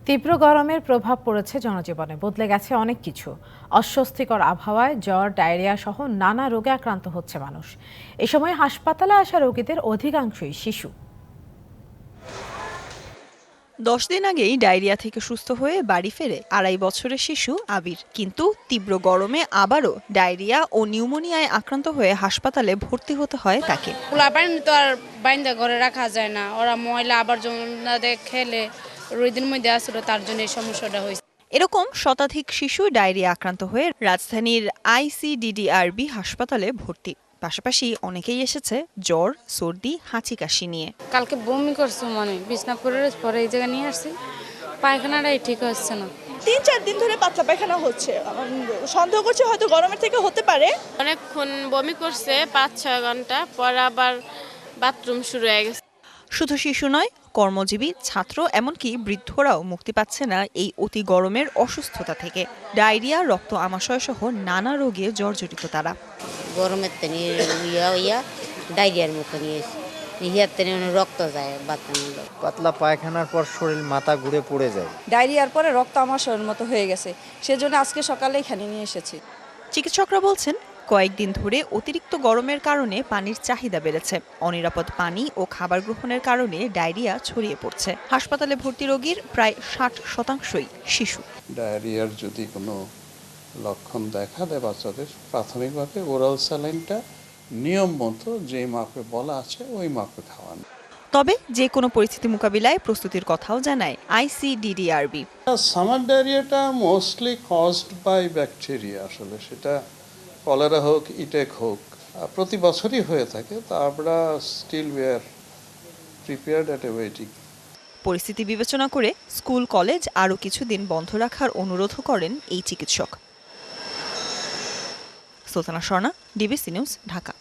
তীব্র গরমের প্রভাব পড়েছে জনজীবনে, বদলে গেছে অনেক কিছু। অস্বস্তিকর আবহাওয়ায় জ্বর, ডায়রিয়া সহ নানা রোগে আক্রান্ত হচ্ছে মানুষ। এ সময় হাসপাতালে আসা রোগীদের অধিকাংশই শিশু। 10 দিন আগেই ডায়রিয়া থেকে সুস্থ হয়ে বাড়ি ফেরে 2.5 বছরের শিশু আবির। কিন্তু তীব্র গরমে আবারও ডায়রিয়া ও নিউমোনিয়ায় আক্রান্ত হয়ে হাসপাতালে ভর্তি হতে হয় তাকে। পোলাপান তো আর বাইন্দা ঘরে রাখা যায় না, ওরা ময়লা আবর্জনা খেলে রোদের মধ্যে আসলে, তার জন্য এই সমস্যাটা হয়েছে। এরকম শতাধিক শিশু ডায়রিয়া আক্রান্ত হয়ে রাজধানীর ICDDRB হাসপাতালে ভর্তি। পাশাপাশি অনেকেই এসেছে জ্বর, সর্দি, হাঁচি কাশি নিয়ে। কালকে বমি করছে, মনে বিছনাপুরের পরে এই জায়গায় নিয়ে আসছি, পায়খানাটাই ঠিক হচ্ছে না। 3-4 দিন ধরে পাতলা পায়খানা হচ্ছে। সন্দেহ করছে হয়তো গরমের থেকে হতে পারে। অনেকক্ষণ বমি করছে, 5-6 ঘন্টা পর আবার বাথরুম শুরু হয়ে গেছে। শুধু শিশু নয়, কর্মজীবী, ছাত্র, এমনকি বৃদ্ধরাও মুক্তি পাচ্ছে না এই অতি গরমের অসুস্থতা থেকে। ডায়রিয়া, রক্ত আমাশয় সহ নানা রোগে জর্জরিত তারা। গরমের তেনে ডায়রিয়ার মতো নিয়ে ইহার তেনে রক্ত যায় বাথরুমে। পাতলা পায়খানার পর শরীর মাথা ঘুরে পড়ে যায়। ডায়রিয়ার পরে রক্ত আমাশয়ের মতো হয়ে গেছে, সেজন্য আজকে সকালে এখানে নিয়ে এসেছি। চিকিৎসকরা বলছেন, কয়েকদিন ধরে অতিরিক্ত গরমের কারণে পানির চাহিদা বেড়েছে। অনিরাপদ পানি ও খাবার গ্রহণের কারণে ডায়রিয়া ছড়িয়ে পড়ছে। হাসপাতালে ভর্তি রোগীর প্রায় 60%ই শিশু। ডায়রিয়ার যদি কোনো লক্ষণ দেখা দেয় বাচ্চাদের, প্রাথমিকভাবে ওরাল স্যালাইনটা নিয়ম মতো যে মাপে বলা আছে ওই মাপে খাওয়ানো। তবে যে কোনো পরিস্থিতি মোকাবিলায় প্রস্তুতির কথাও জানায় ICDDRB। সামার ডায়রিয়াটা মোস্টলি কজড বাই ব্যাকটেরিয়া, আসলে সেটা কলেরা হোক, ইটেক হোক, প্রতি বছরই হয়ে থাকে। তা আমরা still we are prepared at a waiting. পরিস্থিতি বিবেচনা করে স্কুল, কলেজ আরও কিছুদিন বন্ধ রাখার অনুরোধও করেন এই চিকিৎসক। Sultana Swarna, DBC news, Dhaka.